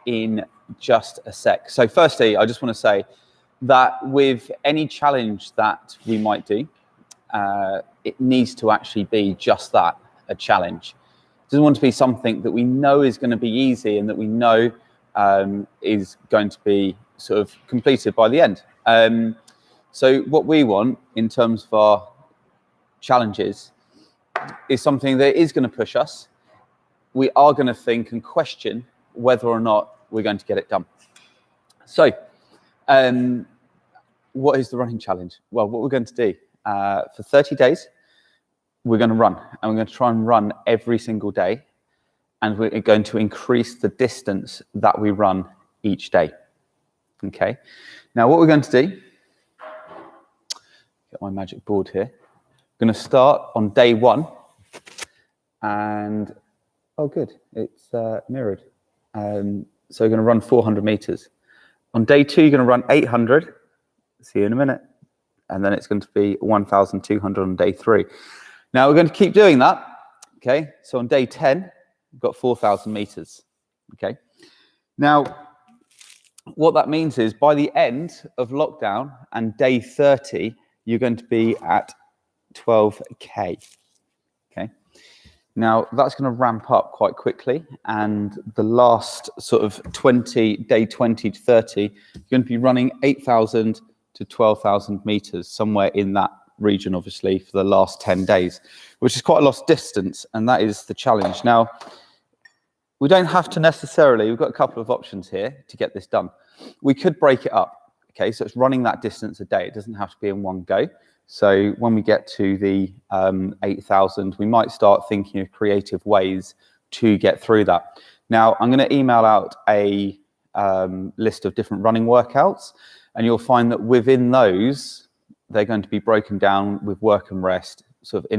in just a sec. So firstly, I just want to say that with any challenge that we might do, it needs to actually be just that, a challenge. It doesn't want to be something that we know is going to be easy and that we know is going to be sort of completed by the end. So what we want in terms of our challenges is something that is going to push us. We are going to think and question whether or not we're going to get it done. So what is the running challenge? Well, what we're going to do for 30 days, we're going to run, and we're going to try and run every single day, and we're going to increase the distance that we run each day. Okay. Now, what we're going to do, get my magic board here. I'm going to start on day 1, and oh, good, it's mirrored. So we're going to run 400 meters. On day 2, you're going to run 800. See you in a minute. And then it's going to be 1,200 on day 3. Now we're going to keep doing that. Okay. So on day 10, we've got 4,000 meters. Okay. Now, what that means is by the end of lockdown and day 30, you're going to be at 12K. Okay. Now that's going to ramp up quite quickly, and the last sort of day 20 to 30, you're going to be running 8,000 to 12,000 meters, somewhere in that region, obviously, for the last 10 days, which is quite a lot of distance, and that is the challenge. Now, we don't have to necessarily, we've got a couple of options here to get this done. We could break it up, okay, so it's running that distance a day. It doesn't have to be in one go. So when we get to the 8,000, we might start thinking of creative ways to get through that. Now, I'm going to email out a list of different running workouts, and you'll find that within those, they're going to be broken down with work and rest, sort of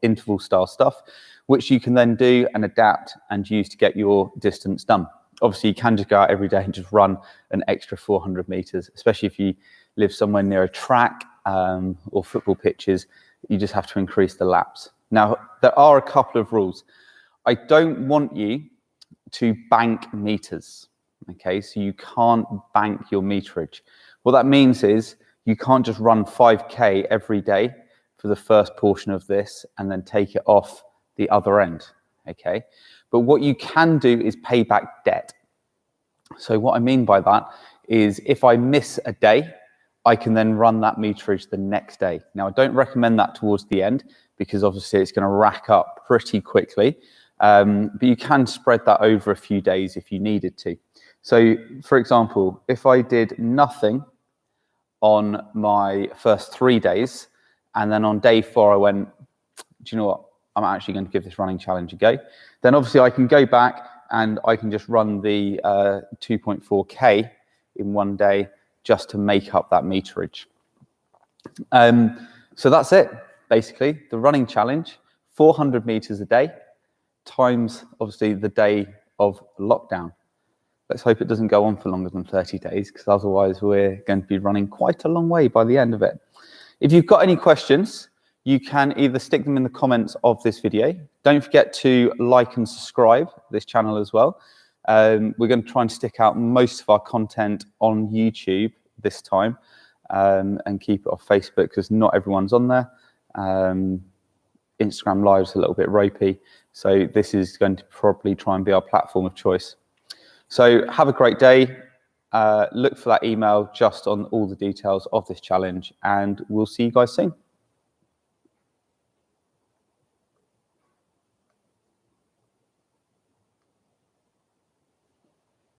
interval style stuff, which you can then do and adapt and use to get your distance done. Obviously, you can just go out every day and just run an extra 400 meters, especially if you live somewhere near a track or football pitches. You just have to increase the laps. Now, there are a couple of rules. I don't want you to bank meters, okay? So you can't bank your meterage. What that means is you can't just run 5K every day for the first portion of this and then take it off the other end, okay? But what you can do is pay back debt. So what I mean by that is if I miss a day, I can then run that meterage the next day. Now, I don't recommend that towards the end because obviously it's going to rack up pretty quickly, but you can spread that over a few days if you needed to. So, for example, if I did nothing on my first 3 days, and then on day 4 I went, do you know what, I'm actually going to give this running challenge a go, then obviously I can go back and I can just run the 2.4K in one day just to make up that meterage. So that's it, basically, the running challenge, 400 meters a day, times obviously the day of lockdown. Let's hope it doesn't go on for longer than 30 days, because otherwise we're going to be running quite a long way by the end of it. If you've got any questions, you can either stick them in the comments of this video. Don't forget to like and subscribe this channel as well. We're going to try and stick out most of our content on YouTube this time, and keep it off Facebook because not everyone's on there. Instagram Live's a little bit ropey, so this is going to probably try and be our platform of choice. So have a great day. Look for that email just on all the details of this challenge, and we'll see you guys soon.